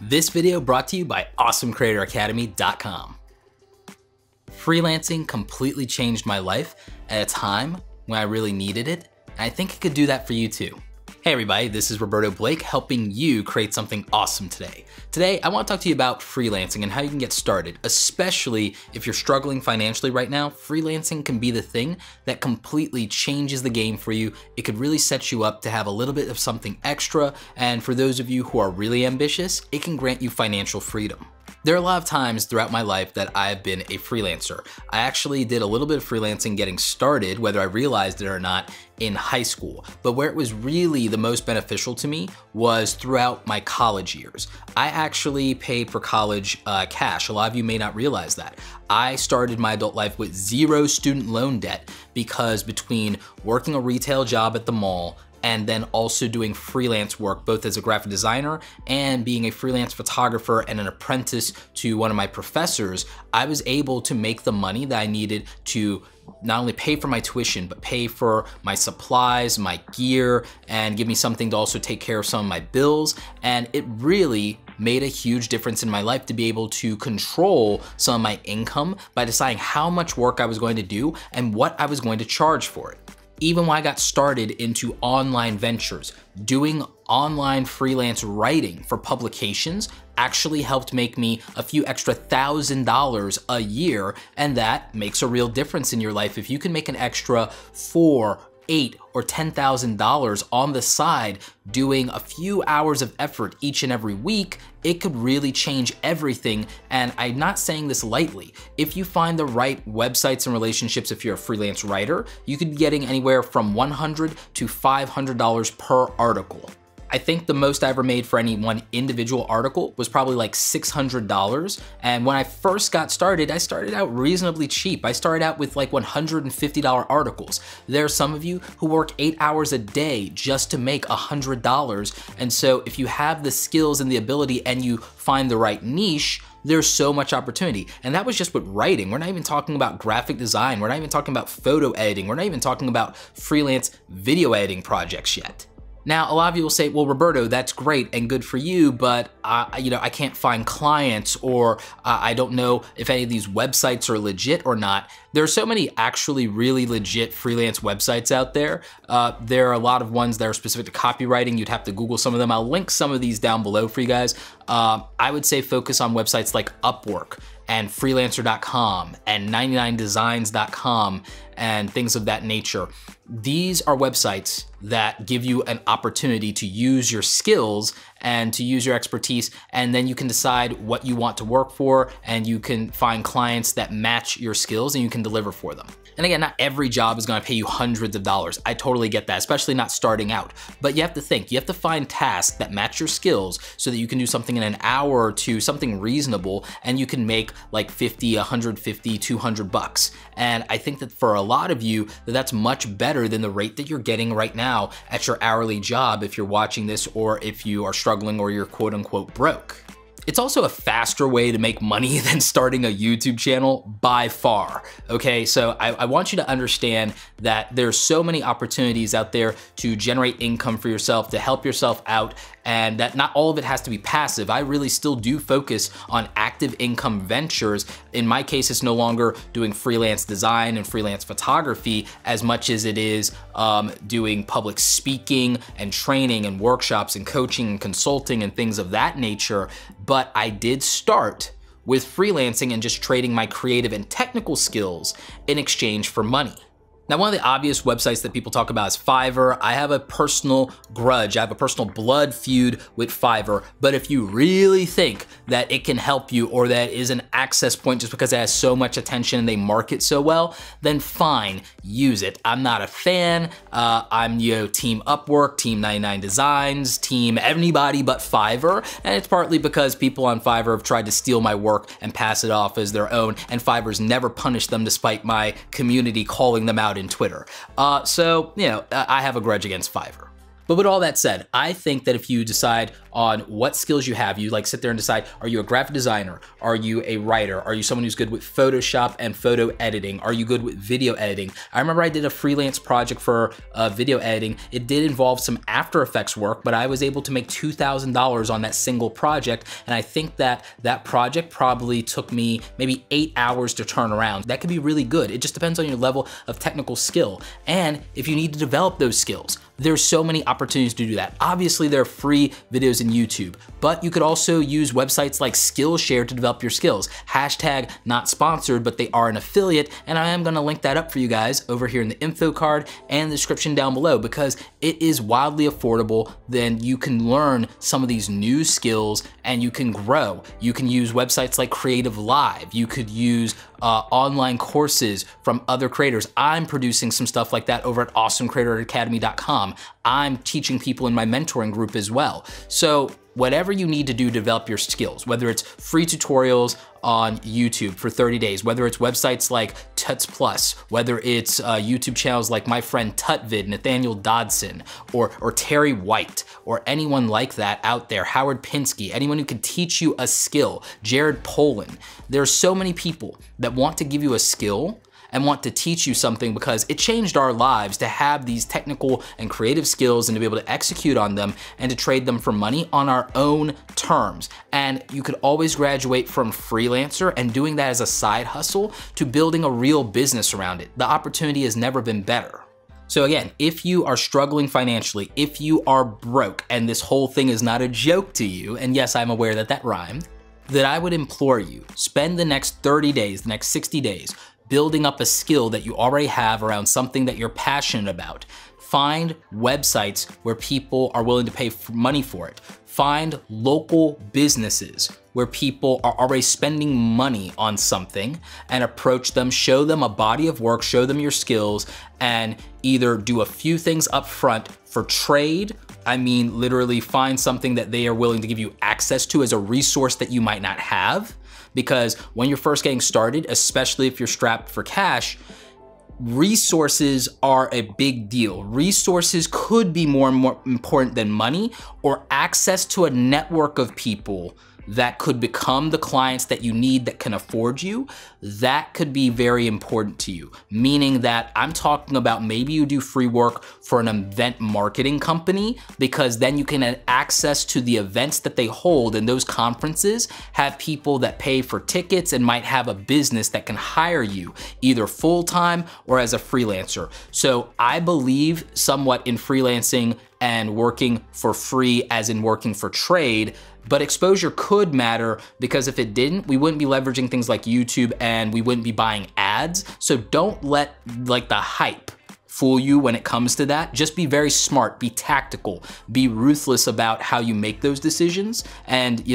This video brought to you by AwesomeCreatorAcademy.com. Freelancing completely changed my life at a time when I really needed it, and I think it could do that for you too. Hey everybody, this is Roberto Blake helping you create something awesome today. Today, I want to talk to you about freelancing and how you can get started, especially if you're struggling financially right now. Freelancing can be the thing that completely changes the game for you. It could really set you up to have a little bit of something extra, and for those of you who are really ambitious, it can grant you financial freedom. There are a lot of times throughout my life that I've been a freelancer. I actually did a little bit of freelancing getting started, whether I realized it or not, in high school. But where it was really the most beneficial to me was throughout my college years. I actually paid for college cash. A lot of you may not realize that. I started my adult life with zero student loan debt because between working a retail job at the mall and then also doing freelance work, both as a graphic designer and being a freelance photographer and an apprentice to one of my professors, I was able to make the money that I needed to not only pay for my tuition, but pay for my supplies, my gear, and give me something to also take care of some of my bills. And it really made a huge difference in my life to be able to control some of my income by deciding how much work I was going to do and what I was going to charge for it. Even when I got started into online ventures, doing online freelance writing for publications actually helped make me a few extra $1,000s a year, and that makes a real difference in your life. If you can make an extra $4,000, $8,000, or $10,000 on the side doing a few hours of effort each and every week, it could really change everything. And I'm not saying this lightly. If you find the right websites and relationships, if you're a freelance writer, you could be getting anywhere from $100 to $500 per article. I think the most I ever made for any one individual article was probably like $600. And when I first got started, I started out reasonably cheap. I started out with like $150 articles. There are some of you who work 8 hours a day just to make $100. And so if you have the skills and the ability and you find the right niche, there's so much opportunity. And that was just with writing. We're not even talking about graphic design. We're not even talking about photo editing. We're not even talking about freelance video editing projects yet. Now, a lot of you will say, well, Roberto, that's great and good for you, but I can't find clients, or I don't know if any of these websites are legit or not. There are so many actually really legit freelance websites out there. There are a lot of ones that are specific to copywriting. You'd have to Google some of them. I'll link some of these down below for you guys. I would say focus on websites like Upwork and freelancer.com and 99designs.com and things of that nature. These are websites that give you an opportunity to use your skills and to use your expertise, and then you can decide what you want to work for, and you can find clients that match your skills and you can deliver for them. And again, not every job is gonna pay you hundreds of dollars. I totally get that, especially not starting out. But you have to think, you have to find tasks that match your skills so that you can do something in an hour or two, something reasonable, and you can make like 50, 150, 200 bucks. And I think that for a lot of you, that's much better than the rate that you're getting right now at your hourly job if you're watching this, or if you are struggling or you're quote unquote broke. It's also a faster way to make money than starting a YouTube channel by far, okay? So I want you to understand that there's so many opportunities out there to generate income for yourself, to help yourself out, and that not all of it has to be passive. I really still do focus on active income ventures. In my case, it's no longer doing freelance design and freelance photography as much as it is doing public speaking and training and workshops and coaching and consulting and things of that nature. But I did start with freelancing and just trading my creative and technical skills in exchange for money. Now, one of the obvious websites that people talk about is Fiverr. I have a personal grudge. I have a personal blood feud with Fiverr. But if you really think that it can help you, or that is an access point just because it has so much attention and they market so well, then fine, use it. I'm not a fan. I'm team Upwork, team 99designs, team anybody but Fiverr. And it's partly because people on Fiverr have tried to steal my work and pass it off as their own, and Fiverr's never punished them despite my community calling them out in Twitter. I have a grudge against Fiverr. But with all that said, I think that if you decide, on what skills you have. You like sit there and decide, are you a graphic designer? Are you a writer? Are you someone who's good with Photoshop and photo editing? Are you good with video editing? I remember I did a freelance project for video editing. It did involve some After Effects work, but I was able to make $2,000 on that single project. And I think that that project probably took me maybe 8 hours to turn around. That could be really good. It just depends on your level of technical skill. And if you need to develop those skills, there's so many opportunities to do that. Obviously, there are free videos in YouTube, but you could also use websites like Skillshare to develop your skills. Hashtag not sponsored, but they are an affiliate, and I am gonna link that up for you guys over here in the info card and the description down below, because it is wildly affordable. Then you can learn some of these new skills and you can grow. You can use websites like Creative Live. You could use online courses from other creators. I'm producing some stuff like that over at awesomecreatoracademy.com. I'm teaching people in my mentoring group as well. So whatever you need to do to develop your skills, whether it's free tutorials on YouTube for 30 days, whether it's websites like Tuts Plus, whether it's YouTube channels like my friend Tutvid, Nathaniel Dodson, or Terry White, or anyone like that out there, Howard Pinsky, anyone who can teach you a skill, Jared Polin. There's so many people that want to give you a skill and want to teach you something, because it changed our lives to have these technical and creative skills and to be able to execute on them and to trade them for money on our own terms. And you could always graduate from freelancer and doing that as a side hustle to building a real business around it. The opportunity has never been better. So again, if you are struggling financially, if you are broke and this whole thing is not a joke to you, and yes, I'm aware that that rhymed, then I would implore you, spend the next 30 days, the next 60 days, building up a skill that you already have around something that you're passionate about. Find websites where people are willing to pay money for it. Find local businesses where people are already spending money on something and approach them, show them a body of work, show them your skills, and either do a few things up front for trade. I mean, literally find something that they are willing to give you access to as a resource that you might not have. Because when you're first getting started, especially if you're strapped for cash, resources are a big deal. Resources could be more and more important than money, or access to a network of people that could become the clients that you need that can afford you. That could be very important to you. Meaning that I'm talking about maybe you do free work for an event marketing company, because then you can have access to the events that they hold, and those conferences have people that pay for tickets and might have a business that can hire you either full-time or as a freelancer. So I believe somewhat in freelancing and working for free, as in working for trade. But exposure could matter, because if it didn't, we wouldn't be leveraging things like YouTube and we wouldn't be buying ads. So don't let like the hype fool you when it comes to that. Just be very smart, be tactical, be ruthless about how you make those decisions, and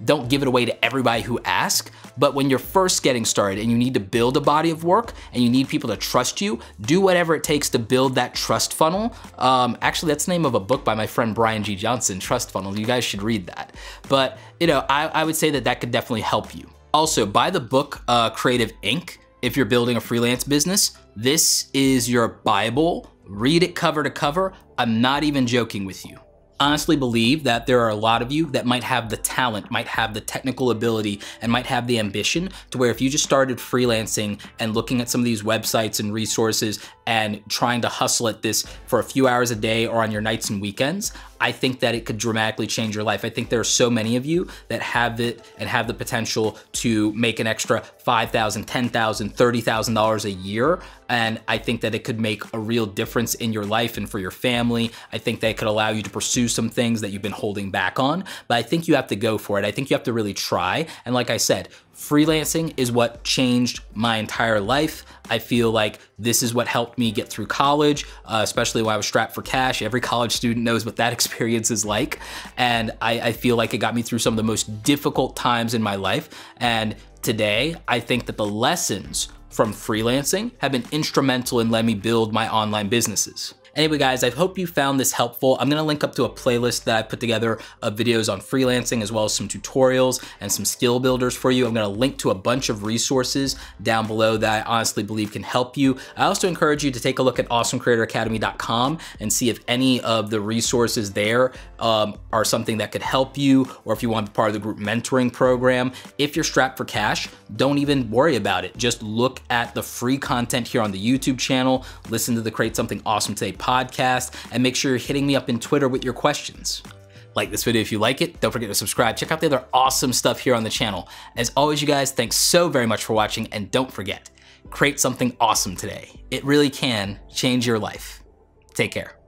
don't give it away to everybody who asks. But when you're first getting started and you need to build a body of work and you need people to trust you, do whatever it takes to build that trust funnel. Actually, that's the name of a book by my friend Brian G. Johnson, Trust Funnel. You guys should read that. But I would say that that could definitely help you. Also, buy the book Creative Inc. If you're building a freelance business. This is your Bible. Read it cover to cover. I'm not even joking with you. Honestly believe that there are a lot of you that might have the talent, might have the technical ability, and might have the ambition to where if you just started freelancing and looking at some of these websites and resources and trying to hustle at this for a few hours a day or on your nights and weekends, I think that it could dramatically change your life. I think there are so many of you that have it and have the potential to make an extra $5,000, $10,000, $30,000 a year. And I think that it could make a real difference in your life and for your family. I think that it could allow you to pursue some things that you've been holding back on, but I think you have to go for it. I think you have to really try. And like I said, freelancing is what changed my entire life. I feel like this is what helped me get through college, especially when I was strapped for cash. Every college student knows what that experience is like. And I feel like it got me through some of the most difficult times in my life. And today, I think that the lessons from freelancing have been instrumental in letting me build my online businesses. Anyway, guys, I hope you found this helpful. I'm gonna link up to a playlist that I put together of videos on freelancing, as well as some tutorials and some skill builders for you. I'm gonna link to a bunch of resources down below that I honestly believe can help you. I also encourage you to take a look at awesomecreatoracademy.com and see if any of the resources there are something that could help you, or if you want to be part of the group mentoring program. If you're strapped for cash, don't even worry about it. Just look at the free content here on the YouTube channel, listen to the Create Something Awesome Today podcast, and make sure you're hitting me up in Twitter with your questions. Like this video if you like it. Don't forget to subscribe. Check out the other awesome stuff here on the channel. As always, you guys, thanks so very much for watching, and don't forget, create something awesome today. It really can change your life. Take care.